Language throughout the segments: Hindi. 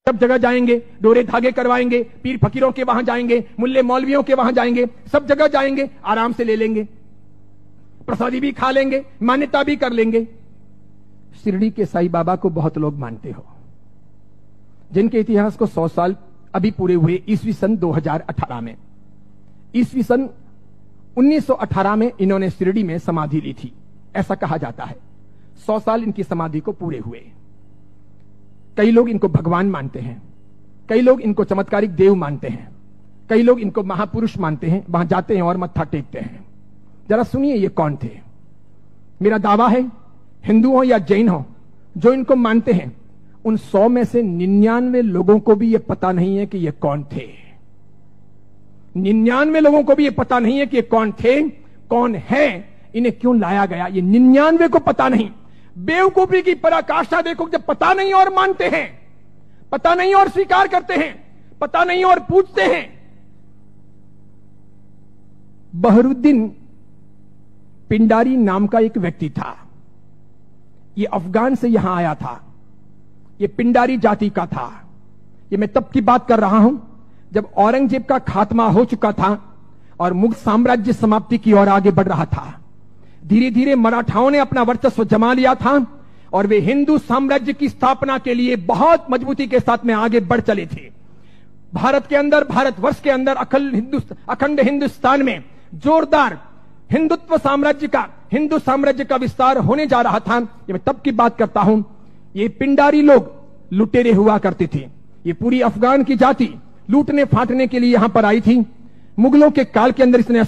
सब जगह जाएंगे, डोरे धागे करवाएंगे, पीर फकीरों के वहां जाएंगे, मुल्ले मौलवियों के वहां जाएंगे, सब जगह जाएंगे, आराम से ले लेंगे, प्रसादी भी खा लेंगे, मान्यता भी कर लेंगे। शिरडी के साईं बाबा को बहुत लोग मानते हो, जिनके इतिहास को 100 साल अभी पूरे हुए ईस्वी सन 2018 में। ईस्वी सन 1918 में इन्होंने शिरडी में समाधि ली थी, ऐसा कहा जाता है। 100 साल इनकी समाधि को पूरे हुए। कई लोग इनको भगवान मानते हैं, कई लोग इनको चमत्कारिक देव मानते हैं, कई लोग इनको महापुरुष मानते हैं, वहां जाते हैं और मत्था टेकते हैं। जरा सुनिए ये कौन थे। मेरा दावा है, हिंदू हो या जैन हो, जो इनको मानते हैं, उन 100 में से 99 लोगों को भी ये पता नहीं है कि ये कौन थे। 99 लोगों को भी ये पता नहीं है कि ये कौन थे, कौन है, इन्हें क्यों लाया गया, ये 99 को पता नहीं। बेवकूफी की पराकाष्ठा देखो, जब पता नहीं और मानते हैं, पता नहीं और स्वीकार करते हैं, पता नहीं और पूछते हैं। बहरुद्दीन पिंडारी नाम का एक व्यक्ति था, ये अफगान से यहां आया था, ये पिंडारी जाति का था। ये मैं तब की बात कर रहा हूं जब औरंगजेब का खात्मा हो चुका था और मुगल साम्राज्य समाप्ति की ओर आगे बढ़ रहा था। धीरे धीरे मराठाओं ने अपना वर्चस्व जमा लिया था और वे हिंदू साम्राज्य की स्थापना के लिए बहुत मजबूती के साथ में आगे बढ़ चले थे। भारत के अंदर, भारतवर्ष के अंदर, अखंड हिंदुस्तान में जोरदार हिंदुत्व साम्राज्य का, हिंदू साम्राज्य का विस्तार होने जा रहा था। ये मैं तब की बात करता हूं। ये पिंडारी लोग लुटेरे हुआ करते थे। ये पूरी अफगान की जाति लूटने फाटने के लिए यहां पर आई थी। मुगलों के काल के अंदर इसने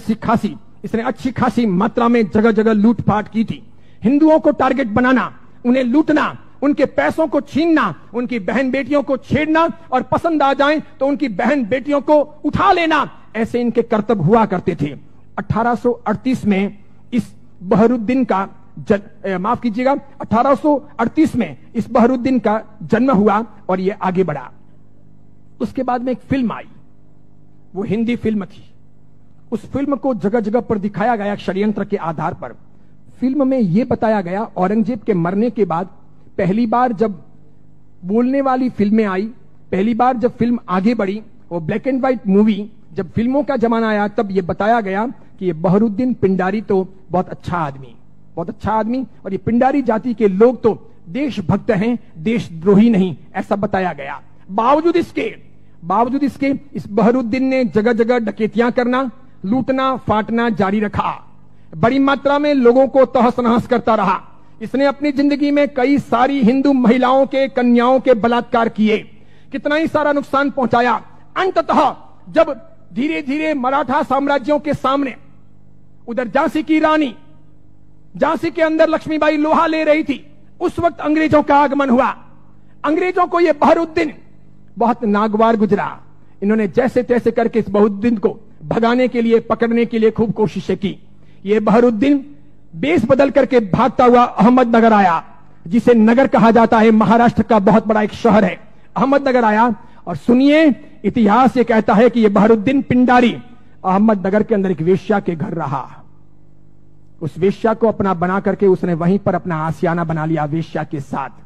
अच्छी खासी मात्रा में जगह जगह लूटपाट की थी। हिंदुओं को टारगेट बनाना, उन्हें लूटना, उनके पैसों को छीनना, उनकी बहन बेटियों को छेड़ना और पसंद आ जाए तो उनकी बहन बेटियों को उठा लेना, ऐसे इनके कर्तव्य हुआ करते थे। 1838 में इस बहरुद्दीन का माफ कीजिएगा, 1838 में इस बहरुद्दीन का जन्म हुआ और यह आगे बढ़ा। उसके बाद में एक फिल्म आई, वो हिंदी फिल्म थी। उस फिल्म को जगह जगह पर दिखाया गया षड्यंत्र के आधार पर। फिल्म में यह बताया गया, औरंगजेब के मरने के बाद पहली बार जब बोलने वाली फिल्में आई, पहली बार जब फिल्म आगे बढ़ी, वो ब्लैक एंड व्हाइट मूवी, जब फिल्मों का जमाना आया, तब यह बताया गया कि ये बहरुद्दीन पिंडारी तो बहुत अच्छा आदमी, और ये पिंडारी जाति के लोग तो देशभक्त हैं, देशद्रोही नहीं, ऐसा बताया गया। बावजूद इसके इस बहरुद्दीन ने जगह जगह डकैतियां करना, लूटना फाटना जारी रखा। बड़ी मात्रा में लोगों को तहस नहस करता रहा। इसने अपनी जिंदगी में कई सारी हिंदू महिलाओं के, कन्याओं के बलात्कार किए, कितना ही सारा नुकसान पहुंचाया। अंततः जब धीरे धीरे मराठा साम्राज्यों के सामने, उधर झांसी की रानी, झांसी के अंदर लक्ष्मीबाई लोहा ले रही थी, उस वक्त अंग्रेजों का आगमन हुआ। अंग्रेजों को यह बहरुद्दीन बहुत नागवार गुजरा। इन्होंने जैसे तैसे करके इस बहरुद्दीन को भगाने के लिए, पकड़ने के लिए खूब कोशिशें की। यह बहरुद्दीन बेस बदल करके भागता हुआ अहमदनगर आया, जिसे नगर कहा जाता है, महाराष्ट्र का बहुत बड़ा एक शहर है। अहमदनगर आया और सुनिए, इतिहास ये कहता है कि यह बहरुद्दीन पिंडारी अहमदनगर के अंदर एक वेश्या के घर रहा। उस वेश्या को अपना बना करके उसने वहीं पर अपना आशियाना बना लिया वेश्या के साथ।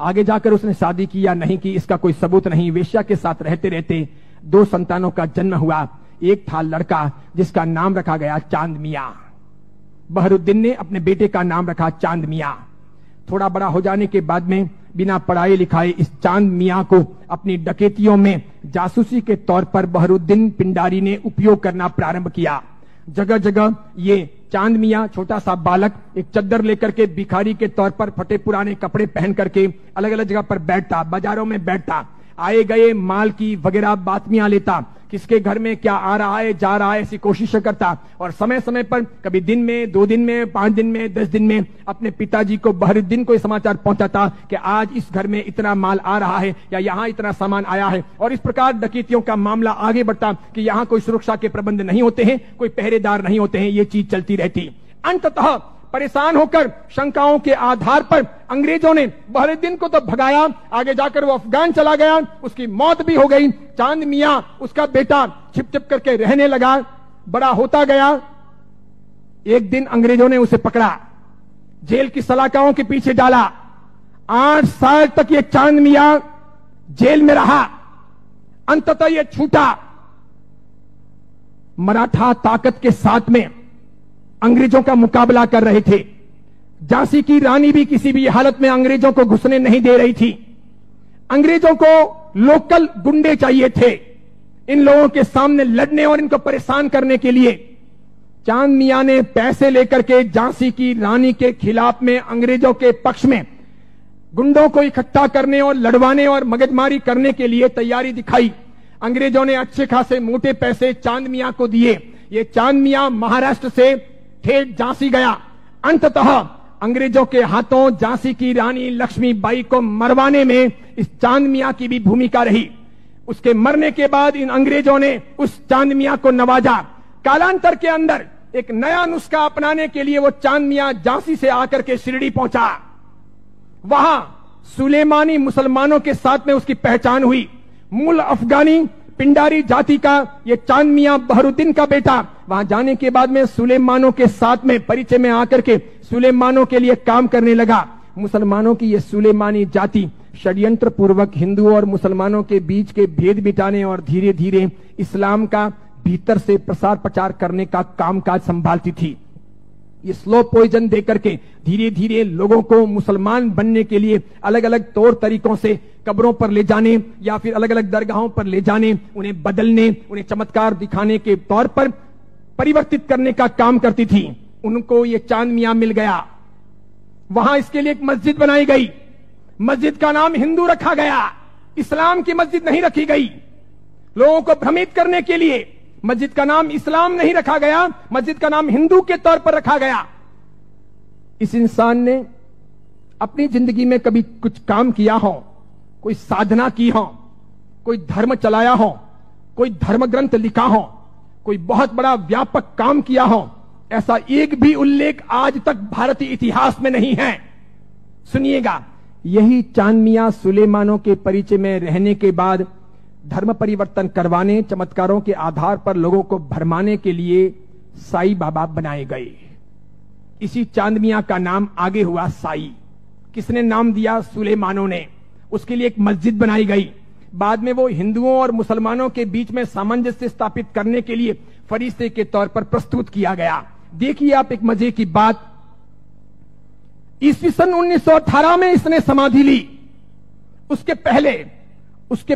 आगे जाकर उसने शादी की या नहीं की, इसका कोई सबूत नहीं। वेश्या के साथ रहते रहते 2 संतानों का जन्म हुआ। एक था लड़का जिसका नाम रखा गया चांद मियां। बहरुद्दीन ने अपने बेटे का नाम रखा चांद मियां। थोड़ा बड़ा हो जाने के बाद में बिना पढ़ाई लिखाए इस चांद मियां को अपनी डकैतियों में जासूसी के तौर पर बहरुद्दीन पिंडारी ने उपयोग करना प्रारंभ किया। जगह जगह ये चांद मियां, छोटा सा बालक, एक चद्दर लेकर के भिखारी के तौर पर फटे पुराने कपड़े पहन करके अलग अलग जगह पर बैठता, बाजारों में बैठता, आए गए माल की वगैरह बातमियां लेता, किसके घर में क्या आ रहा है जा रहा है ऐसी कोशिश करता, और समय समय पर कभी दिन में, 2 दिन में, 5 दिन में, 10 दिन में अपने पिताजी को, बहरुद्दीन को समाचार पहुंचाता कि आज इस घर में इतना माल आ रहा है या यहाँ इतना सामान आया है। और इस प्रकार डकैतियों का मामला आगे बढ़ता कि यहाँ कोई सुरक्षा के प्रबंध नहीं होते हैं, कोई पहरेदार नहीं होते हैं, ये चीज चलती रहती। अंततः परेशान होकर छंकाओं के आधार पर अंग्रेजों ने बहरुद्दीन को तो भगाया, आगे जाकर वो अफगान चला गया, उसकी मौत भी हो गई। चांद मियां, उसका बेटा, छिप छिप करके रहने लगा, बड़ा होता गया। एक दिन अंग्रेजों ने उसे पकड़ा, जेल की सलाखाओं के पीछे डाला। 8 साल तक ये चांद मियां जेल में रहा, अंततः यह छूटा। मराठा ताकत के साथ में अंग्रेजों का मुकाबला कर रहे थे। झांसी की रानी भी किसी भी हालत में अंग्रेजों को घुसने नहीं दे रही थी। अंग्रेजों को लोकल गुंडे चाहिए थे इन लोगों के सामने लड़ने और इनको परेशान करने के लिए। चांद मियां ने पैसे लेकर के झांसी की रानी के खिलाफ में अंग्रेजों के पक्ष में गुंडों को इकट्ठा करने और लड़वाने और मगजमारी करने के लिए तैयारी दिखाई। अंग्रेजों ने अच्छे खासे मोटे पैसे चांद मियां को दिए। ये चांद मियां महाराष्ट्र से ठेठ झांसी गया। अंततः अंग्रेजों के हाथों झांसी की रानी लक्ष्मीबाई को मरवाने में इस चांद मियां की भी भूमिका रही। उसके मरने के बाद इन अंग्रेजों ने उस चांद मियां को नवाजा। कालांतर के अंदर एक नया नुस्खा अपनाने के लिए वो चांद मियां झांसी से आकर के शिरडी पहुंचा। वहां सुलेमानी मुसलमानों के साथ में उसकी पहचान हुई। मूल अफगानी पिंडारी जाति का ये चांद मियां बहरुद्दीन का बेटा वहां जाने के बाद में सुलेमानों के साथ में परिचय में आकर के सुलेमानों के लिए काम करने लगा। मुसलमानों की ये सुलेमानी जाति षड्यंत्र पूर्वक हिंदुओं और मुसलमानों के बीच के भेद मिटाने और धीरे धीरे इस्लाम का भीतर से प्रसार प्रचार करने का कामकाज संभालती थी। ये स्लो पॉइजन देकर के धीरे धीरे लोगों को मुसलमान बनने के लिए अलग अलग तौर तरीकों से कब्रों पर ले जाने या फिर अलग अलग दरगाहों पर ले जाने, उन्हें बदलने, उन्हें चमत्कार दिखाने के तौर पर परिवर्तित करने का काम करती थी। उनको ये चांद मियां मिल गया। वहां इसके लिए एक मस्जिद बनाई गई। मस्जिद का नाम हिंदू रखा गया, इस्लाम की मस्जिद नहीं रखी गई। लोगों को भ्रमित करने के लिए मस्जिद का नाम इस्लाम नहीं रखा गया, मस्जिद का नाम हिंदू के तौर पर रखा गया। इस इंसान ने अपनी जिंदगी में कभी कुछ काम किया हो, कोई साधना की हो, कोई धर्म चलाया हो, कोई धर्म ग्रंथ लिखा हो, कोई बहुत बड़ा व्यापक काम किया हो, ऐसा एक भी उल्लेख आज तक भारतीय इतिहास में नहीं है। सुनिएगा, यही चांद मियां सुलेमानों के परिचय में रहने के बाद धर्म परिवर्तन करवाने, चमत्कारों के आधार पर लोगों को भरमाने के लिए साई बाबा बनाए गए। इसी चांद मियां का नाम आगे हुआ साई। किसने नाम दिया? सुलेमानों ने। उसके लिए एक मस्जिद बनाई गई। बाद में वो हिंदुओं और मुसलमानों के बीच में सामंजस्य स्थापित करने के लिए फरिश्ते के तौर पर प्रस्तुत किया गया। देखिए आप एक मजे की बात, ईस्वी सन 1918 में इसने समाधि ली। उसके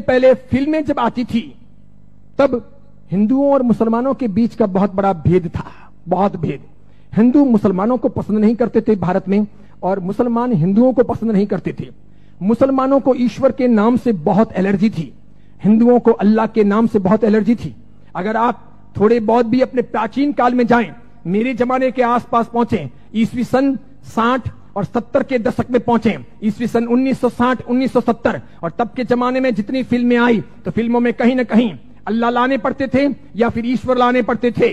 पहले फिल्में जब आती थी तब हिंदुओं और मुसलमानों के बीच का बहुत बड़ा भेद था, बहुत भेद। हिंदू मुसलमानों को पसंद नहीं करते थे भारत में, और मुसलमान हिंदुओं को पसंद नहीं करते थे। मुसलमानों को ईश्वर के नाम से बहुत एलर्जी थी, हिंदुओं को अल्लाह के नाम से बहुत एलर्जी थी। अगर आप थोड़े बहुत भी अपने प्राचीन काल में जाएं, मेरे जमाने के आसपास पहुंचे, ईस्वी सन 60 और 70 के दशक में पहुंचे, ईस्वी सन 1960 1970, और तब के जमाने में जितनी फिल्में आई तो फिल्मों में कहीं ना कहीं अल्लाह लाने पड़ते थे या फिर ईश्वर लाने पड़ते थे।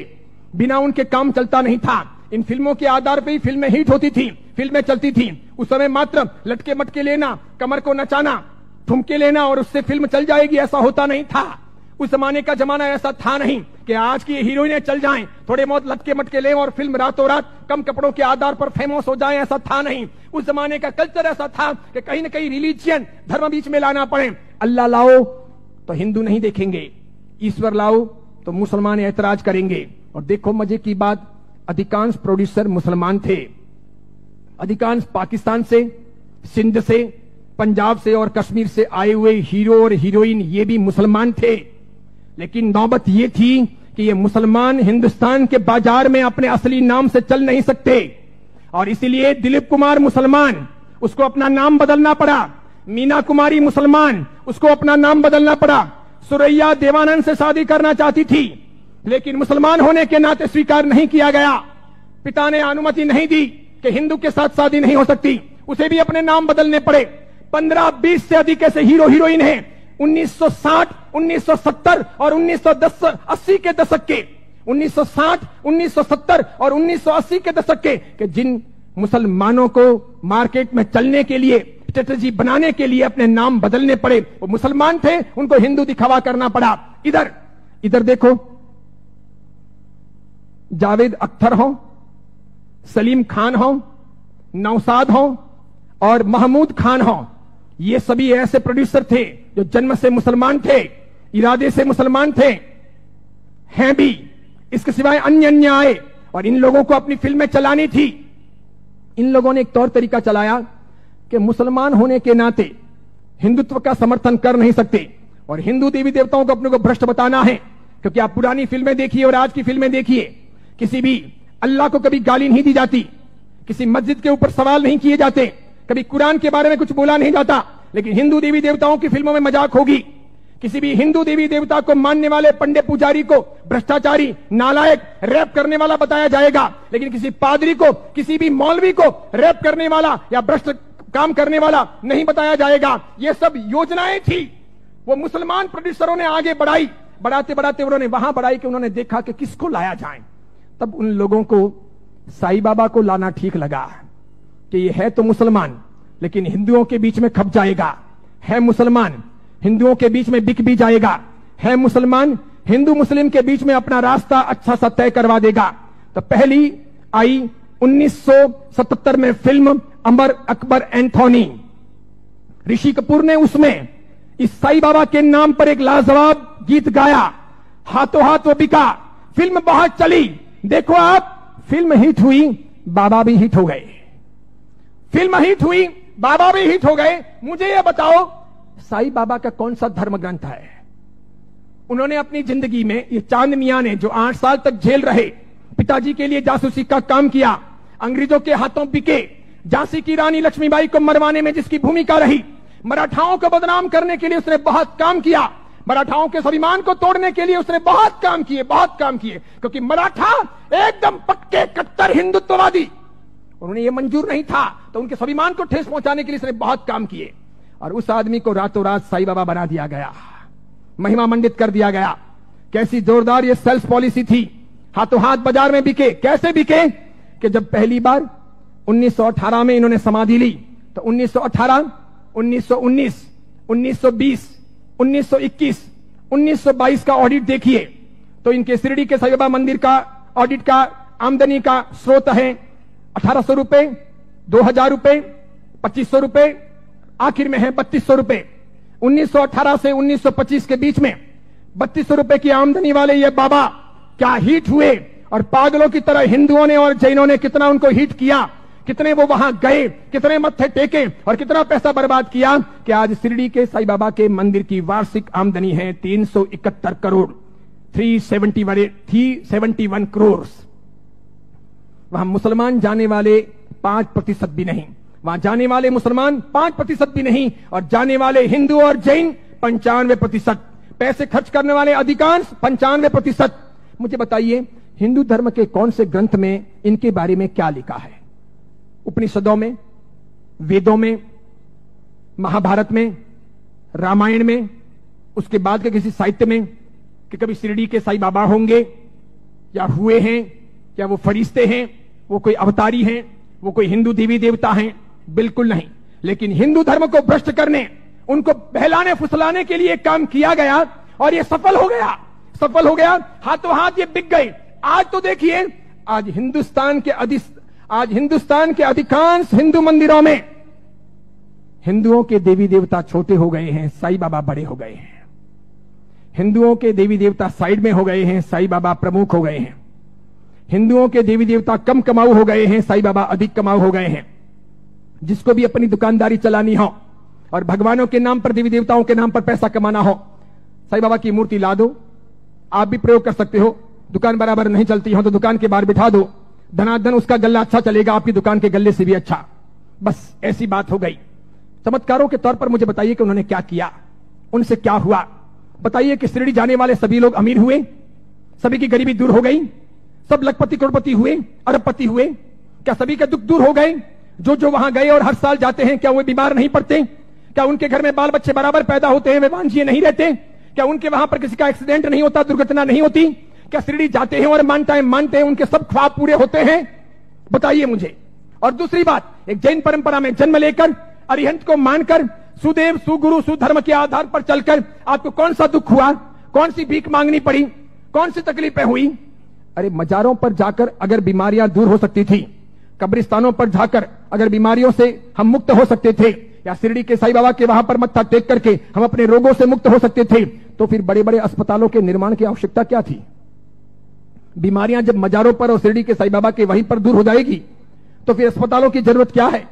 बिना उनके काम चलता नहीं था। इन फिल्मों के आधार पर ही फिल्में हिट होती थी, फिल्में चलती थी। उस समय मात्र लटके मटके लेना, कमर को नचाना, ठुमके लेना और उससे फिल्म चल जाएगी, ऐसा होता नहीं था। उस जमाने का जमाना ऐसा था नहीं कि आज की हीरोइनें चल जाएं, थोड़े बहुत लटके मटके लें और फिल्म रातों रात कम कपड़ों के आधार पर फेमस हो जाए, ऐसा था नहीं। उस जमाने का कल्चर ऐसा था कि कहीं ना कहीं रिलीजियन, धर्म बीच में लाना पड़े। अल्लाह लाओ तो हिंदू नहीं देखेंगे, ईश्वर लाओ तो मुसलमान ऐतराज करेंगे। और देखो मजे की बात, अधिकांश प्रोड्यूसर मुसलमान थे। अधिकांश पाकिस्तान से, सिंध से, पंजाब से और कश्मीर से आए हुए हीरो और हीरोइन ये भी मुसलमान थे। लेकिन नौबत ये थी कि ये मुसलमान हिंदुस्तान के बाजार में अपने असली नाम से चल नहीं सकते, और इसीलिए दिलीप कुमार मुसलमान, उसको अपना नाम बदलना पड़ा। मीना कुमारी मुसलमान, उसको अपना नाम बदलना पड़ा। सुरैया देवानंद से शादी करना चाहती थी, लेकिन मुसलमान होने के नाते स्वीकार नहीं किया गया। पिता ने अनुमति नहीं दी कि हिंदू के साथ शादी नहीं हो सकती, उसे भी अपने नाम बदलने पड़े। 15-20 से अधिक ऐसे हीरो हीरोइन हैं 1960, 1970 और 1980 के दशक के, 1960, 1970 और 1980 के दशक के जिन मुसलमानों को मार्केट में चलने के लिए, स्ट्रेटजी बनाने के लिए अपने नाम बदलने पड़े। वो मुसलमान थे, उनको हिंदू दिखावा करना पड़ा। इधर देखो, जावेद अख्तर हो, सलीम खान हो, नौशाद हो और महमूद खान हो, ये सभी ऐसे प्रोड्यूसर थे जो जन्म से मुसलमान थे, इरादे से मुसलमान थे, हैं भी। इसके सिवाय अन्य अन्य आए और इन लोगों को अपनी फिल्में चलानी थी। इन लोगों ने एक तौर तरीका चलाया कि मुसलमान होने के नाते हिंदुत्व का समर्थन कर नहीं सकते और हिंदू देवी देवताओं को अपने को भ्रष्ट बताना है। क्योंकि आप पुरानी फिल्में देखिए और आज की फिल्में देखिए, किसी भी अल्लाह को कभी गाली नहीं दी जाती, किसी मस्जिद के ऊपर सवाल नहीं किए जाते, कभी कुरान के बारे में कुछ बोला नहीं जाता। लेकिन हिंदू देवी देवताओं की फिल्मों में मजाक होगी। किसी भी हिंदू देवी देवता को मानने वाले पंडित पुजारी को भ्रष्टाचारी, नालायक, रैप करने वाला बताया जाएगा। लेकिन किसी पादरी को, किसी भी मौलवी को रैप करने वाला या भ्रष्ट काम करने वाला नहीं बताया जाएगा। ये सब योजनाएं थी, वो मुसलमान प्रोड्यूसरों ने आगे बढ़ाई। बढ़ाते बढ़ाते उन्होंने वहां बढ़ाई कि उन्होंने देखा कि किसको लाया जाए। तब उन लोगों को साईं बाबा को लाना ठीक लगा कि ये है तो मुसलमान लेकिन हिंदुओं के बीच में खप जाएगा, है मुसलमान हिंदुओं के बीच में बिक भी जाएगा, है मुसलमान हिंदू मुस्लिम के बीच में अपना रास्ता अच्छा सा तय करवा देगा। तो पहली आई 1977 में फिल्म अमर अकबर एंथोनी। ऋषि कपूर ने उसमें इस साईं बाबा के नाम पर एक लाजवाब गीत गाया, हाथों हाथ वो बिका। फिल्म बहुत चली। देखो आप, फिल्म हिट हुई, बाबा भी हिट हो गए। फिल्म हिट हुई, बाबा भी हिट हो गए। मुझे यह बताओ, साईं बाबा का कौन सा धर्म ग्रंथ है? उन्होंने अपनी जिंदगी में, ये चांद मियां ने जो 8 साल तक जेल रहे, पिताजी के लिए जासूसी का काम किया, अंग्रेजों के हाथों बिके, झांसी की रानी लक्ष्मीबाई को मरवाने में जिसकी भूमिका रही, मराठाओं को बदनाम करने के लिए उसने बहुत काम किया, मराठाओं के स्वाभिमान को तोड़ने के लिए उसने बहुत काम किए, बहुत काम किए। क्योंकि मराठा एकदम पक्के कट्टर हिंदुत्ववादी, उन्होंने ये मंजूर नहीं था, तो उनके स्वाभिमान को ठेस पहुंचाने के लिए उसने बहुत काम किए। और उस आदमी को रातों रात साईं बाबा बना दिया गया, महिमा मंडित कर दिया गया। कैसी जोरदार ये सेल्स पॉलिसी थी, हाथों हाथ बाजार में बिके। कैसे बिके कि जब पहली बार 1918 में इन्होंने समाधि ली, तो 1918, 1919, 1920, 1921, 1922 का ऑडिट देखिए तो इनके शिरडी के साईं बाबा मंदिर का ऑडिट का आमदनी का स्रोत है 1800 रुपए, 2000 रुपए, 2500 रुपए, आखिर में है 3200 रुपए। 1918 से 1925 के बीच में 3200 रुपए की आमदनी वाले ये बाबा क्या हिट हुए, और पागलों की तरह हिंदुओं ने और जैनों ने कितना उनको हिट किया, कितने वो वहां गए, कितने मत्थे टेके और कितना पैसा बर्बाद किया कि आज शिरडी के साईं बाबा के मंदिर की वार्षिक आमदनी है 371 करोड़, 371 करोड़। वहां मुसलमान जाने वाले 5% भी नहीं, वहां जाने वाले मुसलमान 5% भी नहीं, और जाने वाले हिंदू और जैन 95%, पैसे खर्च करने वाले अधिकांश 95%। मुझे बताइए, हिंदू धर्म के कौन से ग्रंथ में इनके बारे में क्या लिखा है? उपनिषदों में, वेदों में, महाभारत में, रामायण में, उसके बाद के किसी साहित्य में कि कभी शिरडी के साईं बाबा होंगे या हुए हैं, या वो फरिश्ते हैं, वो कोई अवतारी हैं, वो कोई हिंदू देवी देवता हैं? बिल्कुल नहीं। लेकिन हिंदू धर्म को भ्रष्ट करने, उनको बहलाने फुसलाने के लिए काम किया गया और ये सफल हो गया, सफल हो गया। हाथों हाथ ये बिक गए। आज तो देखिए, आज हिंदुस्तान के अधिकांश हिंदू मंदिरों में हिंदुओं के देवी देवता छोटे हो गए हैं, साईं बाबा बड़े हो गए हैं। हिंदुओं के देवी देवता साइड में हो गए हैं, साईं बाबा प्रमुख हो गए हैं। हिंदुओं के देवी देवता कम कमाऊ हो गए हैं, साईं बाबा अधिक कमाऊ हो गए हैं। जिसको भी अपनी दुकानदारी चलानी हो और भगवानों के नाम पर, देवी देवताओं के नाम पर पैसा कमाना हो, साईं बाबा की मूर्ति ला दो, आप भी प्रयोग कर सकते हो। दुकान बराबर नहीं चलती हो तो दुकान के बाहर बिठा दो, धनाधन उसका गल्ला अच्छा चलेगा, आपकी दुकान के गल्ले से भी अच्छा। बस ऐसी बात हो गई। चमत्कारों के तौर पर मुझे बताइए कि उन्होंने क्या किया, उनसे क्या हुआ? बताइए कि शिरडी जाने वाले सभी लोग अमीर हुए, सभी की गरीबी दूर हो गई, सब लखपति करोड़पति हुए, अरबपति हुए? क्या सभी के दुख दूर हो गए? जो जो वहां गए और हर साल जाते हैं, क्या वो बीमार नहीं पड़ते? क्या उनके घर में बाल बच्चे बराबर पैदा होते हैं, वे वांझिए नहीं रहते? क्या उनके वहां पर किसी का एक्सीडेंट नहीं होता, दुर्घटना नहीं होती? क्या शिरडी जाते हैं और मानते हैं उनके सब ख्वाब पूरे होते हैं? बताइए मुझे। और दूसरी बात, एक जैन परंपरा में जन्म लेकर, अरिहंत को मानकर, सुदेव सुगुरु सुधर्म के आधार पर चलकर आपको कौन सा दुख हुआ? कौन सी भीख मांगनी पड़ी? कौन सी तकलीफें हुई? अरे मजारों पर जाकर अगर बीमारियां दूर हो सकती थी, कब्रिस्तानों पर जाकर अगर बीमारियों से हम मुक्त हो सकते थे, या शिरडी के साईं बाबा के वहां पर मत्था टेक करके हम अपने रोगों से मुक्त हो सकते थे, तो फिर बड़े बड़े अस्पतालों के निर्माण की आवश्यकता क्या थी? बीमारियां जब मजारों पर और शिरडी के साईं बाबा के वहीं पर दूर हो जाएगी, तो फिर अस्पतालों की जरूरत क्या है?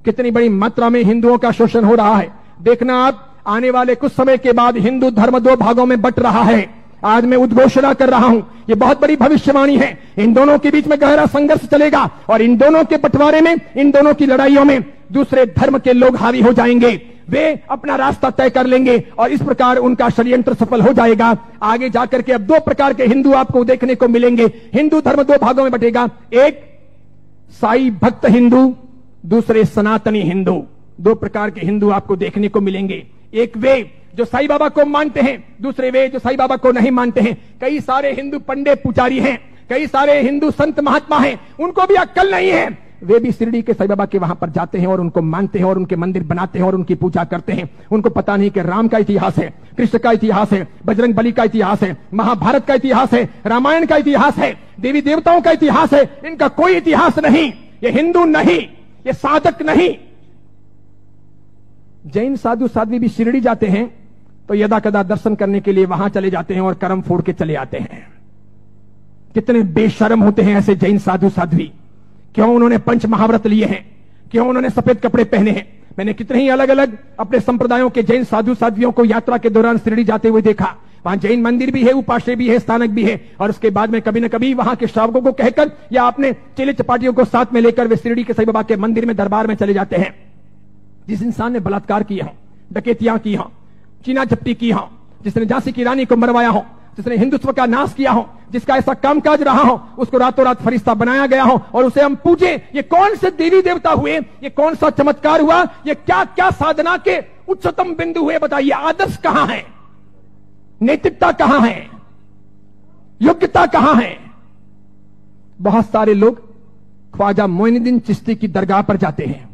कितनी बड़ी मात्रा में हिंदुओं का शोषण हो रहा है। देखना आप, आने वाले कुछ समय के बाद हिंदू धर्म दो भागों में बंट रहा है। आज मैं उद्घोषणा कर रहा हूं, ये बहुत बड़ी भविष्यवाणी है। इन दोनों के बीच में गहरा संघर्ष चलेगा और इन दोनों के बंटवारे में, इन दोनों की लड़ाइयों में दूसरे धर्म के लोग हावी हो जाएंगे। वे अपना रास्ता तय कर लेंगे और इस प्रकार उनका षड्यंत्र सफल हो जाएगा। आगे जाकर के अब दो प्रकार के हिंदू आपको देखने को मिलेंगे। हिंदू धर्म दो भागों में बंटेगा, एक साई भक्त हिंदू, दूसरे सनातनी हिंदू। दो प्रकार के हिंदू आपको देखने को मिलेंगे। एक वे जो साईं बाबा को मानते हैं, दूसरे वे जो साईं बाबा को नहीं मानते हैं। कई सारे हिंदू पंडित पुजारी हैं, कई सारे हिंदू संत महात्मा हैं, उनको भी अक्ल नहीं है। वे भी शिरडी के साईं बाबा के वहां पर जाते हैं और उनको मानते हैं और उनके मंदिर बनाते हैं और उनकी पूजा करते हैं। उनको पता नहीं कि राम का इतिहास है, कृष्ण का इतिहास है, बजरंग बली का इतिहास है, महाभारत का इतिहास है, रामायण का इतिहास है, देवी देवताओं का इतिहास है। इनका कोई इतिहास नहीं। ये हिंदू नहीं, ये साधक नहीं। जैन साधु साध्वी भी शिरडी जाते हैं तो यदा कदा दर्शन करने के लिए वहां चले जाते हैं और कर्म फोड़ के चले आते हैं। कितने बेशर्म होते हैं ऐसे जैन साधु साध्वी। क्यों उन्होंने पंच महाव्रत लिए हैं? क्यों उन्होंने सफेद कपड़े पहने हैं? मैंने कितने ही अलग अलग अपने संप्रदायों के जैन साधु साध्वियों को यात्रा के दौरान शिरडी जाते हुए देखा। वहां जैन मंदिर भी है, उपाश्रय भी है, स्थानक भी है, और उसके बाद में कभी न कभी वहां के श्रावकों को कहकर या अपने चेले चपाटियों को साथ में लेकर वे शिरडी के साईं बाबा के मंदिर में दरबार में चले जाते हैं। जिस इंसान ने बलात्कार किया हो, डकैतियां की हो, चीना झपटी की हो, जिसने झांसी की रानी को मरवाया हो, जिसने हिंदुत्व का नाश किया हो, जिसका ऐसा कामकाज रहा हो, उसको रातों रात फरिश्ता बनाया गया हो और उसे हम पूजे। ये कौन से देवी देवता हुए? ये कौन सा चमत्कार हुआ? ये क्या क्या साधना के उच्चतम बिंदु हुए? बताइए, आदर्श कहां है? नैतिकता कहां है? योग्यता कहां है? बहुत सारे लोग ख्वाजा मोइनुद्दीन चिश्ती की दरगाह पर जाते हैं,